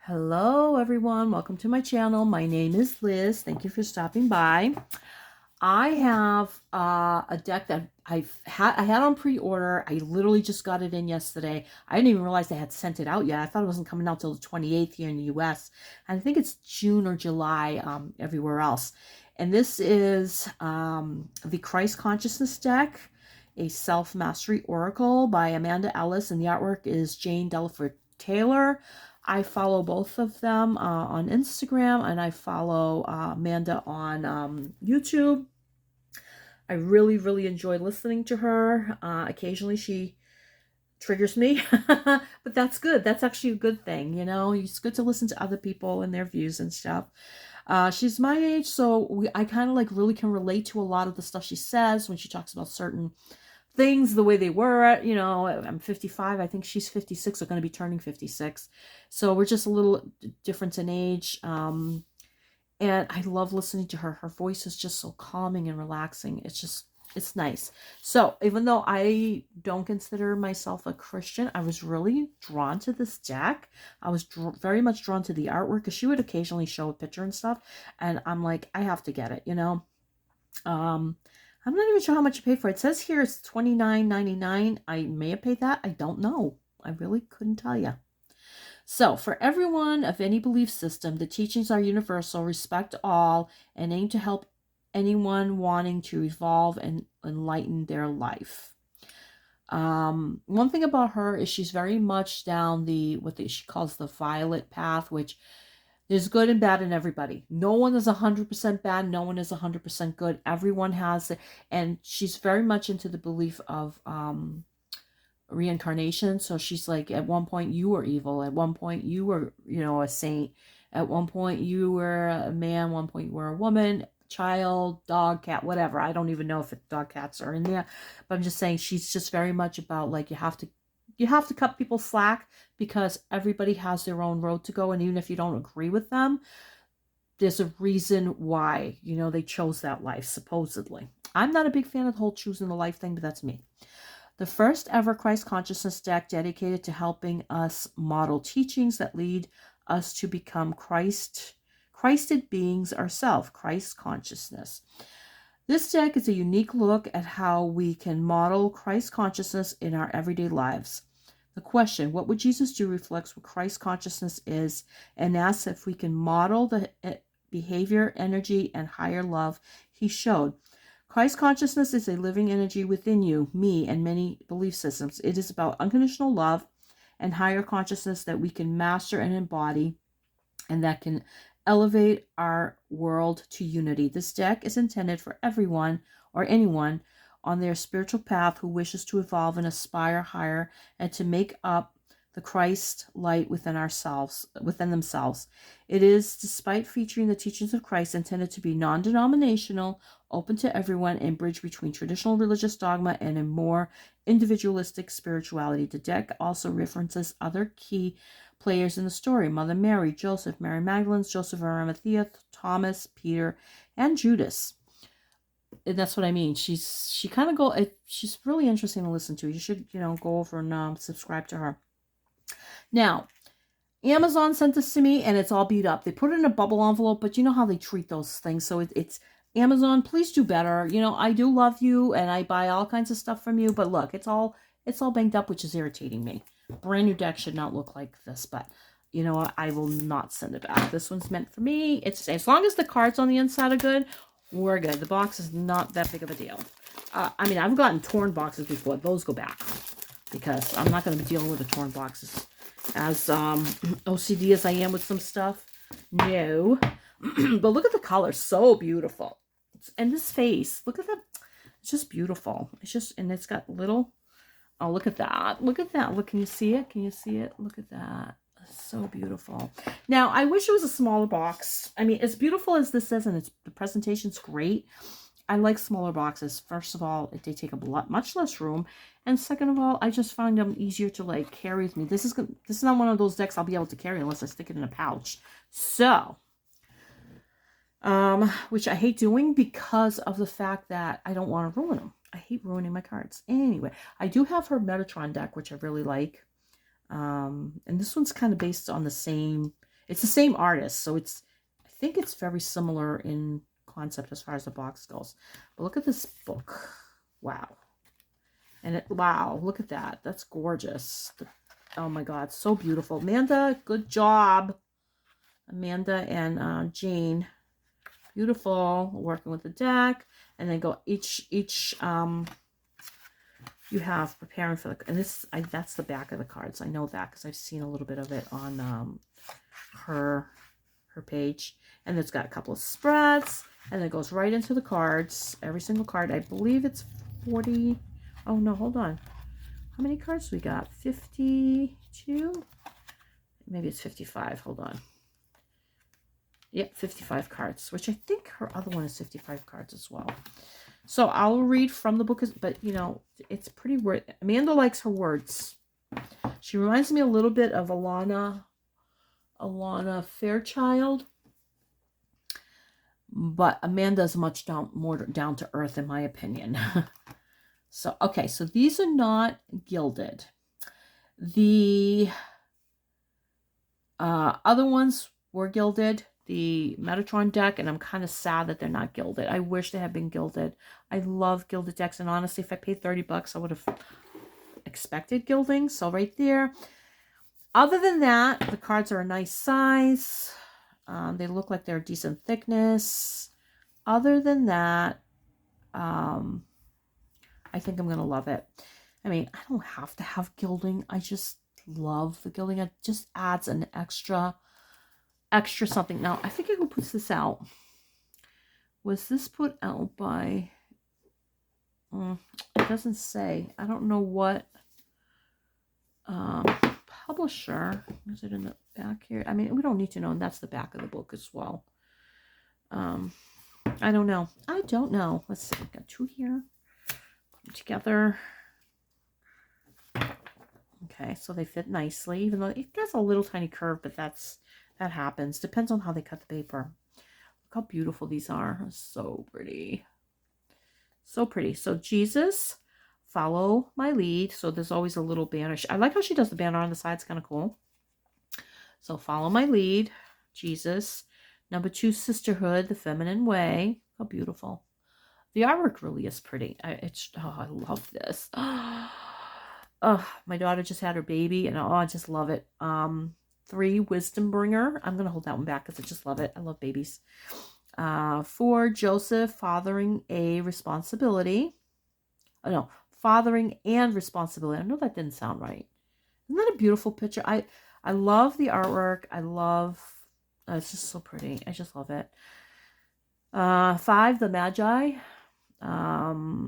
Hello everyone, welcome to my channel. My name is Liz. Thank you for stopping by. I have a deck that I had on pre-order. I literally just got it in yesterday. I didn't even realize they had sent it out yet. I thought it wasn't coming out till the 28th here in the US. And I think it's June or July everywhere else. And this is the Christ Consciousness deck, a self-mastery oracle by Amanda Ellis, and the artwork is Jane Delaford Taylor. I follow both of them on Instagram, and I follow Amanda on YouTube. I really, really enjoy listening to her. Occasionally she triggers me, but that's good. That's actually a good thing, you know? It's good to listen to other people and their views and stuff. She's my age, so I kind of like really can relate to a lot of the stuff she says when she talks about certain things the way they were. You know, I'm 55. I think she's 56 or going to be turning 56. So we're just a little different in age. And I love listening to her. Her voice is just so calming and relaxing. It's nice. So even though I don't consider myself a Christian, I was really drawn to this deck. I was very much drawn to the artwork because she would occasionally show a picture and stuff. And I'm like, I have to get it, you know? I'm not even sure how much you paid for it. It says here it's $29.99. I may have paid that. I don't know. I really couldn't tell you. So, for everyone of any belief system, the teachings are universal, respect all, and aim to help anyone wanting to evolve and enlighten their life. One thing about her is she's very much down what she calls the violet path, which there's good and bad in everybody. No one is 100% bad. No one is 100% good. Everyone has it. And she's very much into the belief of reincarnation. So she's like, at one point you were evil. At one point you were, you know, a saint. At one point you were a man. One point you were a woman, child, dog, cat, whatever. I don't even know if dog, cats are in there. But I'm just saying she's just very much about like you have to cut people slack because everybody has their own road to go. And even if you don't agree with them, there's a reason why, you know, they chose that life, supposedly. I'm not a big fan of the whole choosing the life thing, but that's me. The first ever Christ Consciousness deck dedicated to helping us model teachings that lead us to become Christed beings ourselves, Christ Consciousness. This deck is a unique look at how we can model Christ Consciousness in our everyday lives. The question, what would Jesus do, reflects what Christ Consciousness is and asks if we can model the behavior, energy, and higher love he showed. Christ Consciousness is a living energy within you, me, and many belief systems. It is about unconditional love and higher consciousness that we can master and embody, and that can elevate our world to unity. This deck is intended for everyone or anyone on their spiritual path who wishes to evolve and aspire higher and to make up the Christ light within themselves. It is, despite featuring the teachings of Christ, intended to be non-denominational, open to everyone, and bridge between traditional religious dogma and a more individualistic spirituality. The deck also references other key players in the story: Mother Mary, Joseph, Mary Magdalene, Joseph of Arimathea, Thomas, Peter, and Judas. And that's what I mean. She's really interesting to listen to. You should, you know, go over and subscribe to her. Now, Amazon sent this to me and it's all beat up. They put it in a bubble envelope, but you know how they treat those things. So it's Amazon, please do better. You know, I do love you and I buy all kinds of stuff from you, but look, it's all banged up, which is irritating me. Brand new deck should not look like this, but you know what? I will not send it back. This one's meant for me. It's as long as the cards on the inside are good, we're good. The box is not that big of a deal. I mean, I've gotten torn boxes before. Those go back because I'm not going to be dealing with the torn boxes. As OCD as I am with some stuff, no. But look at the color, so beautiful. And this face, look at that. It's just beautiful. It's just, and it's got little, oh, look at that. Look at that. Look, can you see it? Can you see it? Look at that. It's so beautiful. Now, I wish it was a smaller box. I mean, as beautiful as this is, and the presentation's great, I like smaller boxes. First of all, they take up much less room. And second of all, I just find them easier to like carry with me. This is not one of those decks I'll be able to carry unless I stick it in a pouch. So, which I hate doing because of the fact that I don't want to ruin them. I hate ruining my cards. Anyway, I do have her Metatron deck, which I really like. And this one's kind of based on the same It's the same artist, so I think it's very similar in concept as far as the box goes. But look at this book. Wow. And wow, look at that. That's gorgeous. Oh my God, so beautiful. Amanda, good job. Amanda and Jane. Beautiful. Working with the deck. And then go each you have preparing for the, and that's the back of the cards. I know that because I've seen a little bit of it on her page. And it's got a couple of spreads, and it goes right into the cards. Every single card. I believe it's 40. Oh no, hold on. How many cards we got? 52? Maybe it's 55. Hold on. Yep, 55 cards, which I think her other one is 55 cards as well. So I'll read from the book, but you know, it's pretty word. Amanda likes her words. She reminds me a little bit of Alana Fairchild, but Amanda's much more down to earth, in my opinion. So, okay, so these are not gilded. The other ones were gilded. The Metatron deck, and I'm kind of sad that they're not gilded. I wish they had been gilded. I love gilded decks, and honestly, if I paid $30, I would have expected gilding. So right there. Other than that, the cards are a nice size. They look like they're decent thickness. Other than that, I think I'm going to love it. I mean, I don't have to have gilding. I just love the gilding. It just adds an extra something. Now, I think who puts this out. Was this put out by... it doesn't say. I don't know what publisher. Is it in the back here? I mean, we don't need to know. And that's the back of the book as well. I don't know. Let's see. I've got two here. Put them together. Okay, so they fit nicely, even though it has a little tiny curve, but that happens. Depends on how they cut the paper. Look how beautiful these are. So pretty. So pretty. So Jesus, follow my lead. So there's always a little banner. I like how she does the banner on the side. It's kind of cool. So follow my lead, Jesus. Number 2, sisterhood, the feminine way. How beautiful. The artwork really is pretty. I love this. Oh, my daughter just had her baby, and I just love it. 3, wisdom bringer. I'm going to hold that one back because I just love it. I love babies. 4, Joseph, fathering a responsibility. Oh, no, fathering and responsibility. I know that didn't sound right. Isn't that a beautiful picture? I love the artwork. It's just so pretty. I just love it. 5, the Magi.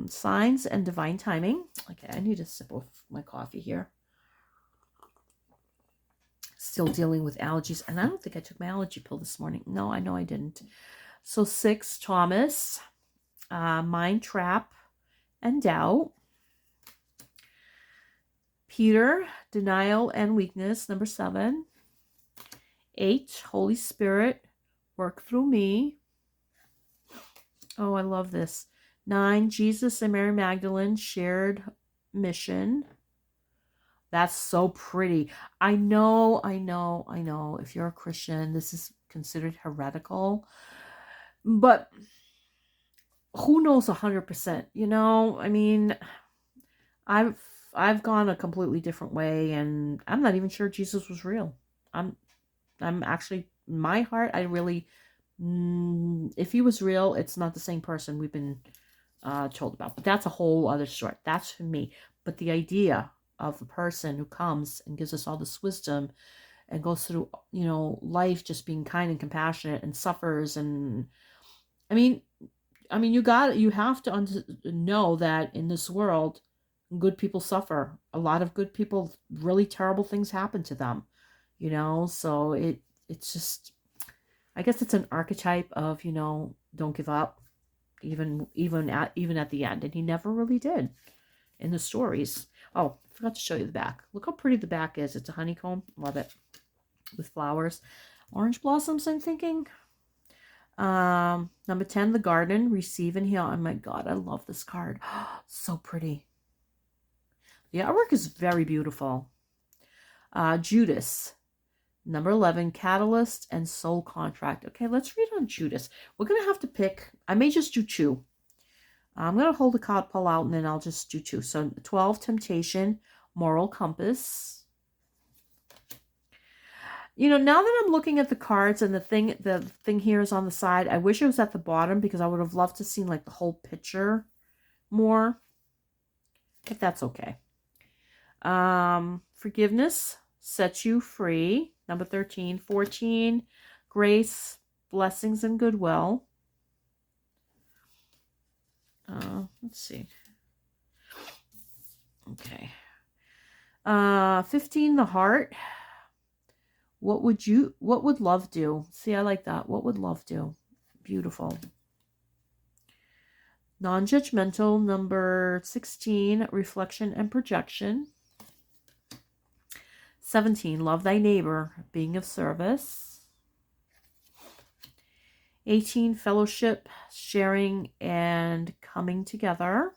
Signs and divine timing. Okay, I need a sip of my coffee here. Still dealing with allergies, and I don't think I took my allergy pill this morning. No, I know I didn't. So 6, Thomas, mind trap and doubt. Peter, denial and weakness, number 7. 8, Holy Spirit, work through me. Oh, I love this. 9, Jesus and Mary Magdalene, shared mission. That's so pretty. I know. If you're a Christian, this is considered heretical. But who knows 100%? You know, I mean, I've gone a completely different way, and I'm not even sure Jesus was real. I'm actually, in my heart, I really, if he was real, it's not the same person we've been told about. But that's a whole other story. That's for me. But the idea of a person who comes and gives us all this wisdom and goes through, you know, life just being kind and compassionate and suffers, and I mean, you have to know that in this world, good people suffer. A lot of good people, really terrible things happen to them, you know. So it's just, I guess it's an archetype of, you know, don't give up, even at the end, and he never really did in the stories. Oh, I forgot to show you the back. Look how pretty the back is. It's a honeycomb. Love it. With flowers. Orange blossoms, I'm thinking. Number 10, the garden, receive and heal. Oh my God, I love this card. So pretty. The artwork is very beautiful. Judas, Number 11, catalyst and soul contract. Okay, let's read on Judas. We're going to have to pick. I may just do 2. I'm going to hold the card pull out and then I'll just do 2. So 12, temptation, moral compass. You know, now that I'm looking at the cards and the thing here is on the side, I wish it was at the bottom because I would have loved to see like the whole picture more. But that's okay. Forgiveness sets you free. Number 13. 14, grace, blessings, and goodwill. Let's see. Okay. 15, the heart. What would love do? See, I like that. What would love do? Beautiful. Non-judgmental. Number 16, reflection and projection. 17, love thy neighbor, being of service. 18, fellowship, sharing, and coming together.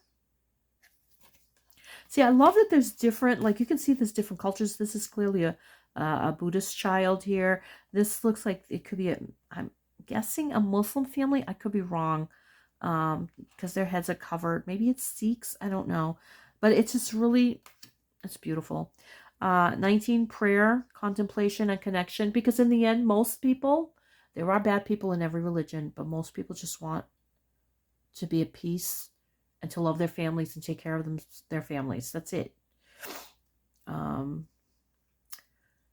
See, I love that there's different, like you can see there's different cultures. This is clearly a Buddhist child here. This looks like it could be, I'm guessing, a Muslim family. I could be wrong because their heads are covered. Maybe it's Sikhs. I don't know. But it's just really, it's beautiful. 19, prayer, contemplation, and connection. Because in the end, most people, there are bad people in every religion, but most people just want to be at peace and to love their families and take care of their families. That's it.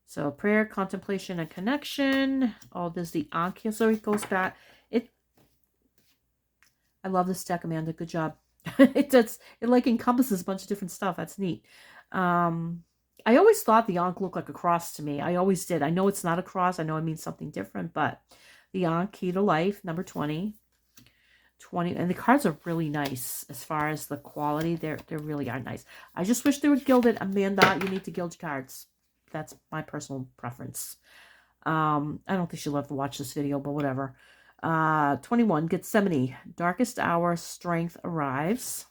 So prayer, contemplation, and connection. Oh, there's the Ankh here. So it goes back. I love this deck, Amanda. Good job. It like encompasses a bunch of different stuff. That's neat. I always thought the Ankh looked like a cross to me. I always did. I know it's not a cross. I know it means something different, but the Ankh, key to life, number 20. 20, and the cards are really nice as far as the quality. They really are nice. I just wish they were gilded. Amanda, you need to gild your cards. That's my personal preference. I don't think she'll ever watch this video, but whatever. 21, Gethsemane, darkest hour, strength arrives.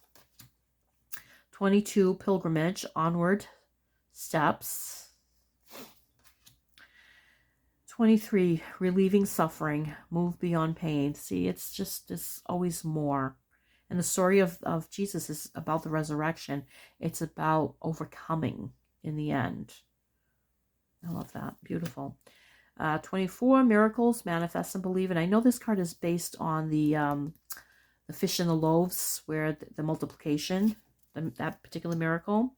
22, pilgrimage, onward steps. 23, relieving suffering, move beyond pain. See, it's always more. And the story of Jesus is about the resurrection. It's about overcoming in the end. I love that. Beautiful. 24, miracles, manifest and believe. And I know this card is based on the fish and the loaves, where the multiplication, that particular miracle.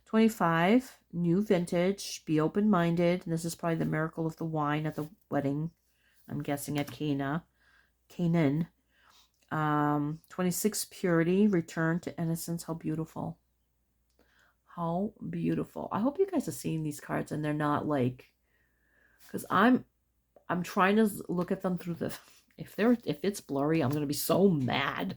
25, new vintage, be open-minded. And this is probably the miracle of the wine at the wedding, I'm guessing at Canaan. 26, purity, return to innocence. How beautiful. How beautiful. I hope you guys are seeing these cards and they're not like, because I'm trying to look at them through the, if it's blurry, I'm going to be so mad.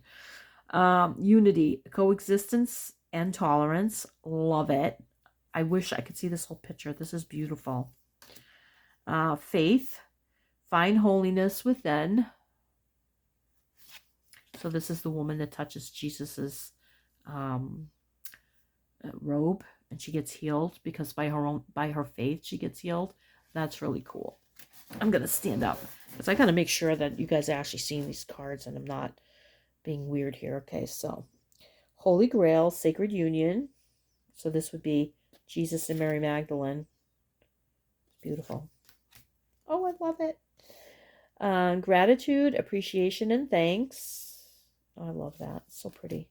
Unity, coexistence, and tolerance. Love it. I wish I could see this whole picture. This is beautiful. Faith, find holiness within. So this is the woman that touches Jesus's robe, and she gets healed because by her faith she gets healed. That's really cool. I'm gonna stand up because I gotta make sure that you guys are actually seeing these cards and I'm not being weird here. Okay, so Holy Grail, Sacred Union. So this would be Jesus and Mary Magdalene. Beautiful. Oh, I love it. Gratitude, appreciation, and thanks. Oh, I love that. So pretty.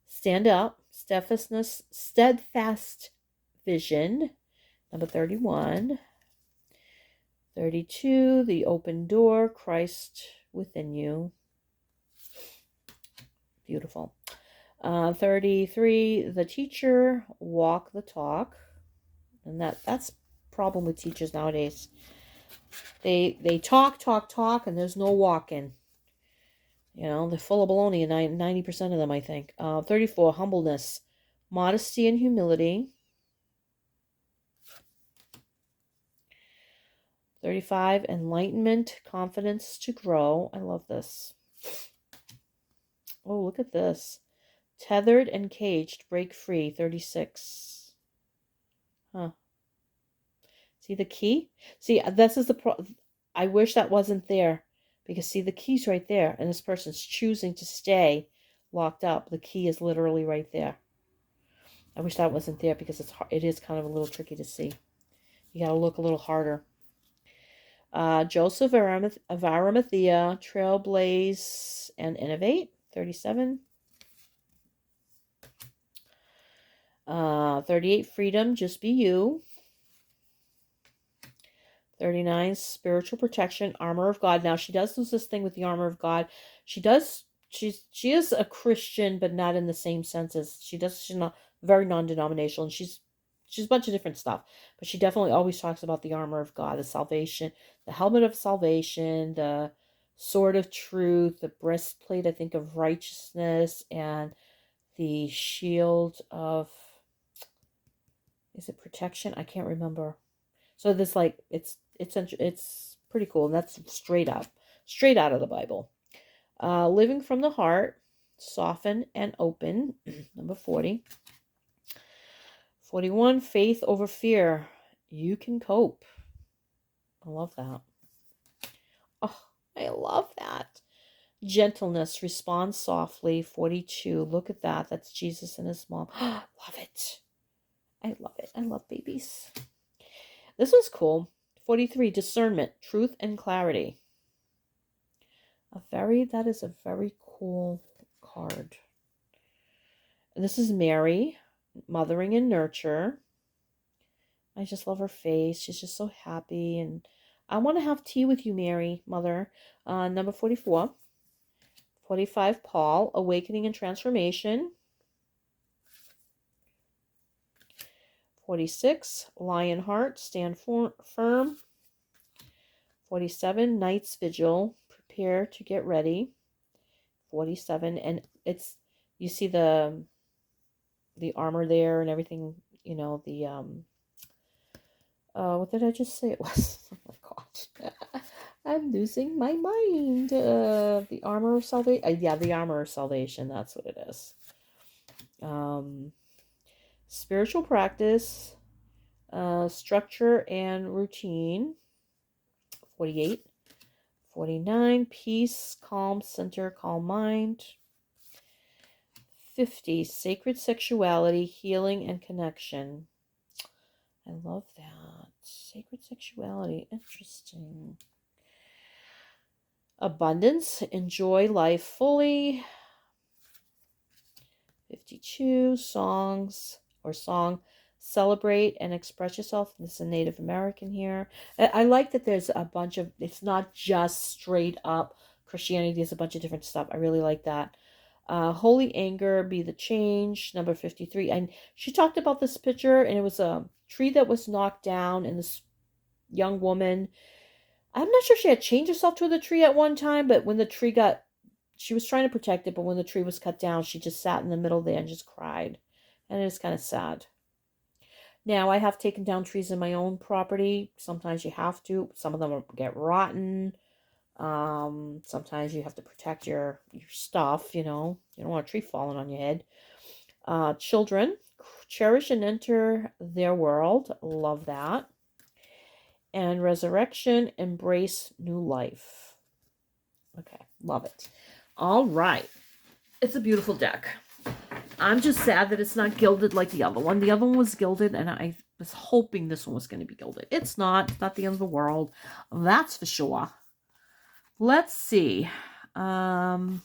Stand up, steadfast vision. Number 31. 32, the open door, Christ within you. Beautiful. 33, the teacher, walk the talk. And that's problem with teachers nowadays. They talk, and there's no walking. You know, they're full of baloney, and 90% of them, I think. 34, humbleness, modesty, and humility. 35, enlightenment, confidence to grow. I love this. Oh, look at this. Tethered and caged, break free. 36. Huh. See the key? See, this is I wish that wasn't there. Because see, the key's right there. And this person's choosing to stay locked up. The key is literally right there. I wish that wasn't there because it is kind of a little tricky to see. You got to look a little harder. Joseph of Arimathea, Trailblaze and Innovate, 37. 38, Freedom, Just Be You. 39, Spiritual Protection, Armor of God. Now, she does lose this thing with the Armor of God. She is a Christian, but not in the same sense as she's not very non-denominational, and she's a bunch of different stuff. But she definitely always talks about the armor of God, the salvation, the helmet of salvation, the sword of truth, the breastplate, I think, of righteousness, and the shield of, is it protection? I can't remember. So this, like, it's pretty cool, and that's straight out of the Bible. Living from the Heart, Soften and Open, number 40. 41, Faith Over Fear, You Can Cope. I love that. Oh, I love that. Gentleness, Respond Softly, 42. Look at that. That's Jesus and his mom. Love it. I love it. I love babies. This was cool. 43, Discernment, Truth and Clarity. That is a very cool card. This is Mary, Mothering and Nurture. I just love her face. She's just so happy. And I want to have tea with you, Mary, Mother. Number 44. 45, Paul, Awakening and Transformation. 46, Lionheart, Stand Firm. 47, Night's Vigil, Prepare to Get Ready. 47, and you see the armor there and everything, what did I just say it was? Oh my God. I'm losing my mind. The armor of salvation. Yeah, the armor of salvation. That's what it is. Spiritual practice, structure and routine. 48. 49. Peace, calm center, calm mind. 50. Sacred sexuality, healing and connection. I love that. Sacred sexuality. Interesting. Abundance. Enjoy life fully. 52. Song. Celebrate and express yourself. This is a Native American here. I like that there's a bunch of, it's not just straight up Christianity. There's a bunch of different stuff. I really like that. Holy anger, be the change. Number 53. And she talked about this picture, and it was a tree that was knocked down, and this young woman, I'm not sure she had chained herself to the tree at one time, but when the tree she was trying to protect it, but when the tree was cut down, she just sat in the middle there and just cried. And it is kind of sad. Now, I have taken down trees in my own property. Sometimes you have to. Some of them get rotten. Sometimes you have to protect your stuff, you don't want a tree falling on your head. Children, cherish and enter their world. Love that. And resurrection, embrace new life. Okay, love it. All right. It's a beautiful deck. I'm just sad that it's not gilded like the other one. The other one was gilded, and I was hoping this one was going to be gilded. It's not. It's not the end of the world. That's for sure. Let's see. You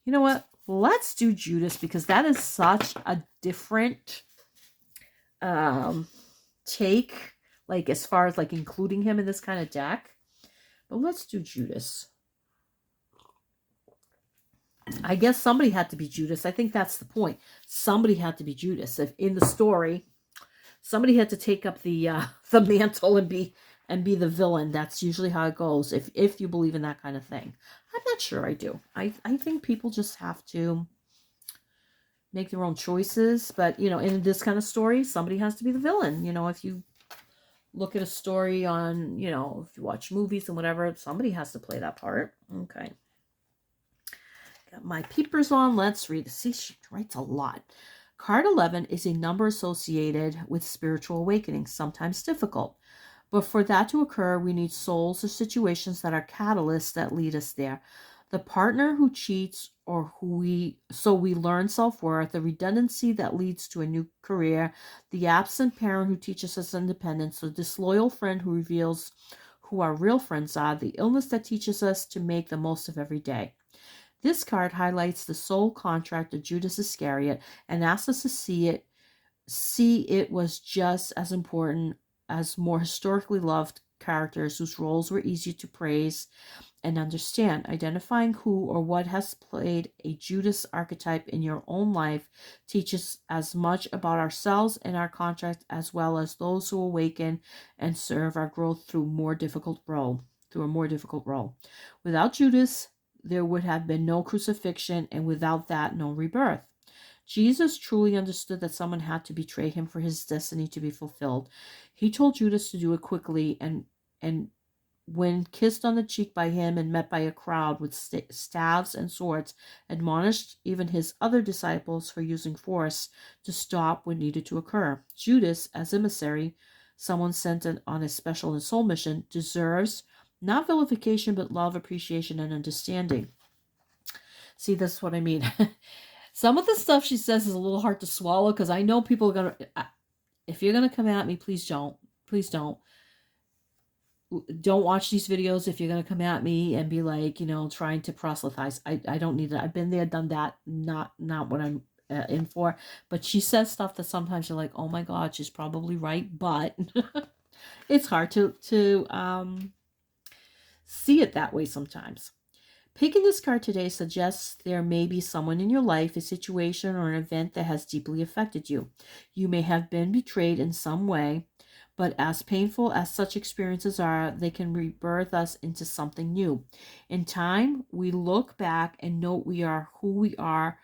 know what? Let's do Judas, because that is such a different take, like as far as like including him in this kind of deck. But let's do Judas. I guess somebody had to be Judas. I think that's the point. Somebody had to be Judas. If in the story, somebody had to take up the mantle and be the villain. That's usually how it goes, if you believe in that kind of thing. I'm not sure I do. I think people just have to make their own choices. But, in this kind of story, somebody has to be the villain. If you look at a story on, if you watch movies and whatever, somebody has to play that part. Okay. Got my peepers on. Let's read. See, she writes a lot. Card 11 is a number associated with spiritual awakening, sometimes difficult. But for that to occur, we need souls or situations that are catalysts that lead us there. The partner who cheats or so we learn self-worth, the redundancy that leads to a new career, the absent parent who teaches us independence, the disloyal friend who reveals who our real friends are, the illness that teaches us to make the most of every day. This card highlights the soul contract of Judas Iscariot and asks us to see it was just as important as more historically loved characters whose roles were easy to praise and understand. Identifying who or what has played a Judas archetype in your own life teaches as much about ourselves and our contract as well as those who awaken and serve our growth through a more difficult role. Without Judas, there would have been no crucifixion, and without that, no rebirth. Jesus truly understood that someone had to betray him for his destiny to be fulfilled. He told Judas to do it quickly, and when kissed on the cheek by him and met by a crowd with staves and swords, admonished even his other disciples for using force to stop what needed to occur. Judas, as emissary, someone sent on a special and soul mission, deserves not vilification but love, appreciation, and understanding. See, that's what I mean. Some of the stuff she says is a little hard to swallow because I know people are going to, if you're going to come at me, please don't. Please don't. Don't watch these videos if you're going to come at me and be like, trying to proselytize. I don't need that. I've been there, done that. Not what I'm in for. But she says stuff that sometimes you're like, oh my God, she's probably right. But it's hard to see it that way sometimes. Picking this card today suggests there may be someone in your life, a situation, or an event that has deeply affected you. You may have been betrayed in some way, but as painful as such experiences are, they can rebirth us into something new. In time, we look back and note we are who we are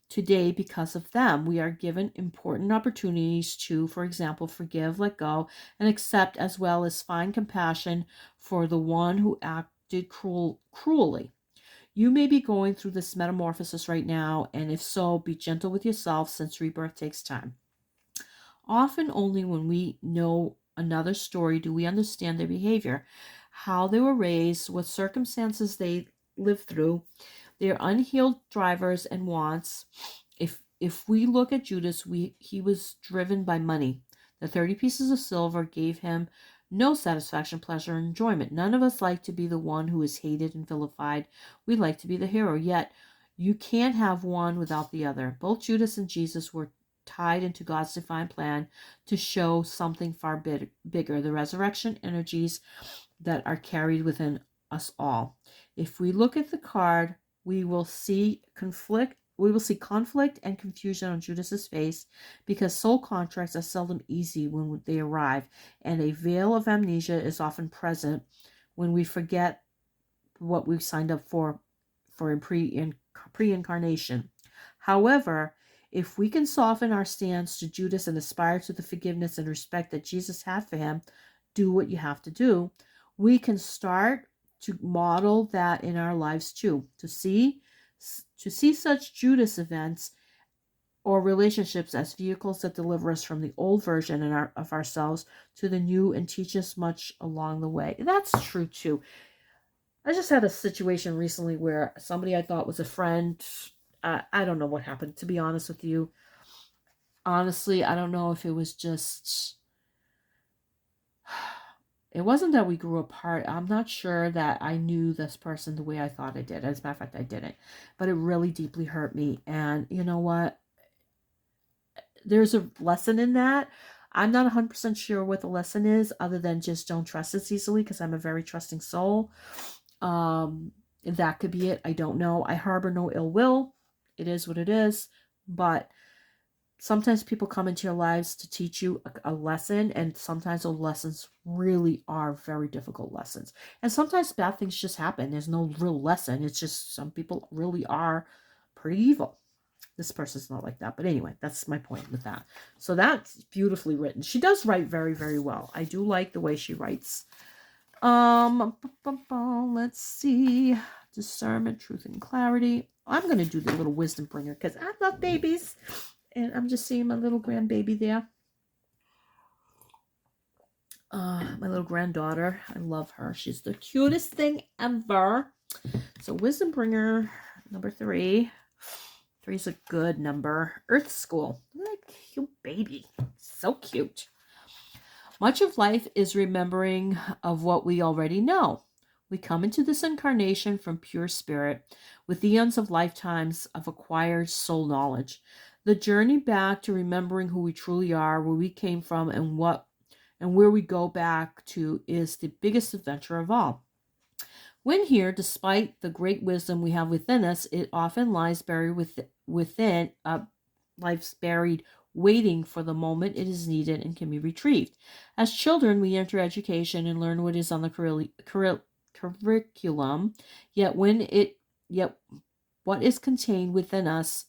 today because of them. We are given important opportunities to, for example, forgive, let go, and accept, as well as find compassion for the one who acted cruelly. You may be going through this metamorphosis right now, and if so, be gentle with yourself since rebirth takes time. Often only when we know another story do we understand their behavior, how they were raised, what circumstances they lived through, their unhealed drivers and wants. If we look at Judas, he was driven by money. The 30 pieces of silver gave him no satisfaction, pleasure, or enjoyment. None of us like to be the one who is hated and vilified. We like to be the hero. Yet, you can't have one without the other. Both Judas and Jesus were tied into God's divine plan to show something far bigger, the resurrection energies that are carried within us all. If we look at the card, we will see conflict and confusion on Judas's face because soul contracts are seldom easy when they arrive, and a veil of amnesia is often present when we forget what we've signed up for in pre-incarnation. However, if we can soften our stance to Judas and aspire to the forgiveness and respect that Jesus had for him, do what you have to do, we can start to model that in our lives too. To see such Judas events or relationships as vehicles that deliver us from the old version of ourselves to the new and teach us much along the way. That's true too. I just had a situation recently where somebody I thought was a friend, I don't know what happened, to be honest with you. Honestly, I don't know if it was just... It wasn't that we grew apart. I'm not sure that I knew this person the way I thought I did. As a matter of fact, I didn't. But it really deeply hurt me. And you know what? There's a lesson in that. I'm not 100% sure what the lesson is, other than just don't trust as easily, because I'm a very trusting soul. That could be it. I don't know. I harbor no ill will. It is what it is. But sometimes people come into your lives to teach you a lesson, and sometimes those lessons really are very difficult lessons. And sometimes bad things just happen. There's no real lesson. It's just some people really are pretty evil. This person's not like that. But anyway, that's my point with that. So that's beautifully written. She does write very, very well. I do like the way she writes. Let's see. Discernment, truth, and clarity. I'm going to do the little wisdom bringer because I love babies. And I'm just seeing my little grandbaby there. My little granddaughter. I love her. She's the cutest thing ever. So wisdom bringer number 3. 3 is a good number. Earth School. Look at that cute baby. So cute. Much of life is remembering of what we already know. We come into this incarnation from pure spirit with eons of lifetimes of acquired soul knowledge. The journey back to remembering who we truly are, where we came from, and where we go back to is the biggest adventure of all. When here, despite the great wisdom we have within us, it often lies buried within, lies buried waiting for the moment it is needed and can be retrieved. As children, we enter education and learn what is on the curriculum, yet what is contained within us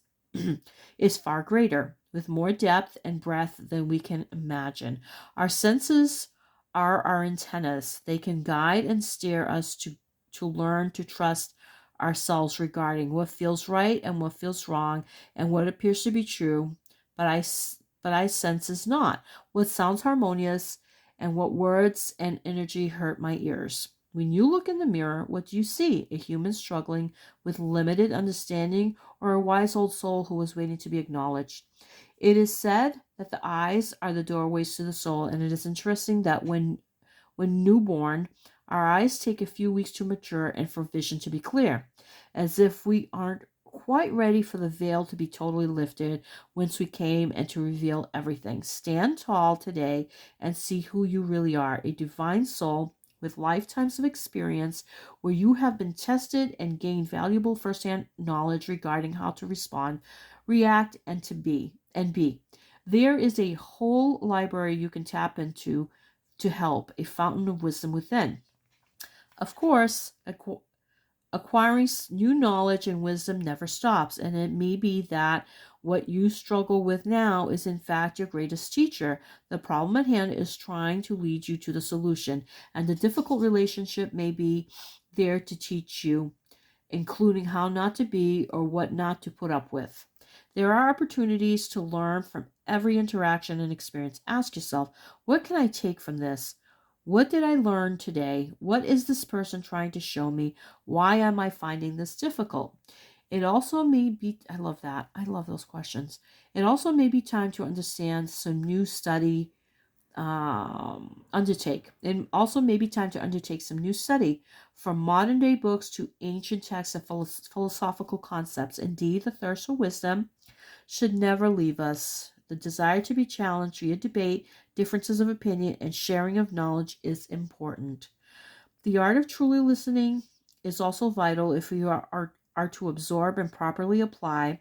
is far greater, with more depth and breadth than we can imagine. Our senses are our antennas. They can guide and steer us to learn to trust ourselves regarding what feels right and what feels wrong and what appears to be true, but I sense is not, what sounds harmonious and what words and energy hurt my ears. When you look in the mirror, what do you see? A human struggling with limited understanding or a wise old soul who is waiting to be acknowledged? It is said that the eyes are the doorways to the soul, and it is interesting that when newborn, our eyes take a few weeks to mature and for vision to be clear, as if we aren't quite ready for the veil to be totally lifted whence we came and to reveal everything. Stand tall today and see who you really are, a divine soul with lifetimes of experience where you have been tested and gained valuable firsthand knowledge regarding how to respond, react, and be. There is a whole library you can tap into to help, a fountain of wisdom within. Of course, acquiring new knowledge and wisdom never stops, and it may be that what you struggle with now is in fact your greatest teacher. The problem at hand is trying to lead you to the solution, and the difficult relationship may be there to teach you, including how not to be or what not to put up with. There are opportunities to learn from every interaction and experience. Ask yourself, what can I take from this? What did I learn today? What is this person trying to show me? Why am I finding this difficult? It also may be, I love that. I love those questions. It also may be time to understand some new study, undertake. And also maybe time to undertake some new study from modern day books to ancient texts and philosophical concepts. Indeed, the thirst for wisdom should never leave us. The desire to be challenged via debate, differences of opinion, and sharing of knowledge is important. The art of truly listening is also vital if we are to absorb and properly apply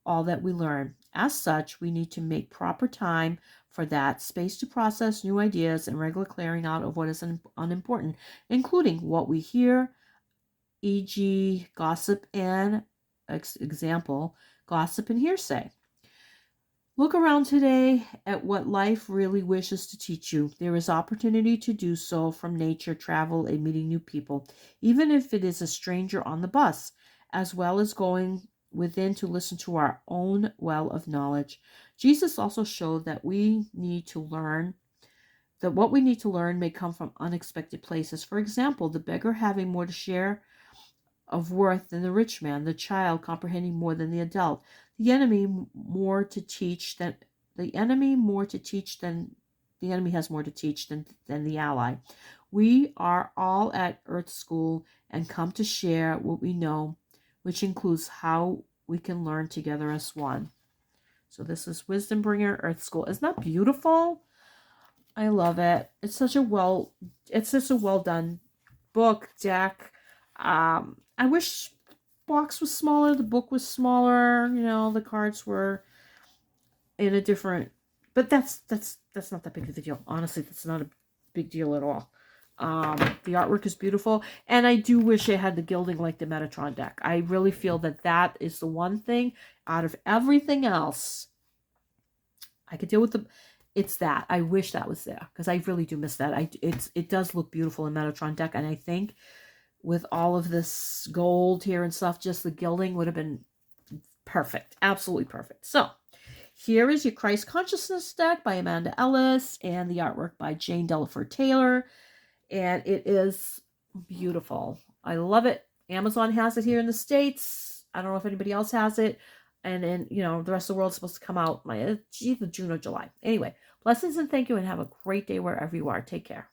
all that we learn. As such, we need to make proper time for that, space to process new ideas, and regular clearing out of what is unimportant, including what we hear, e.g., gossip and example, gossip and hearsay. Look around today at what life really wishes to teach you. There is opportunity to do so from nature, travel, and meeting new people, even if it is a stranger on the bus, as well as going within to listen to our own well of knowledge. Jesus also showed that what we need to learn may come from unexpected places. For example, the beggar having more to share of worth than the rich man, the child comprehending more than the adult, the enemy has more to teach than the ally. We are all at Earth School and come to share what we know, which includes how we can learn together as one. So this is Wisdom Bringer Earth School. Isn't that beautiful? I love it. It's such a well done book, deck. I wish box was smaller, the book was smaller, the cards were in a different, but that's not that big of a deal. Honestly, that's not a big deal at all. The artwork is beautiful, and I do wish it had the gilding like the Metatron deck. I really feel that is the one thing out of everything else I could deal with it's that. I wish that was there, because I really do miss that. It does look beautiful in Metatron deck, and I think with all of this gold here and stuff, just the gilding would have been perfect. Absolutely perfect. So Here is your Christ Consciousness deck by Amanda Ellis and the artwork by Jane Delaford Taylor. And it is beautiful. I love it. Amazon has it here in the States. I don't know if anybody else has it. And then, the rest of the world's supposed to come out either June or July. Anyway, blessings and thank you, and have a great day wherever you are. Take care.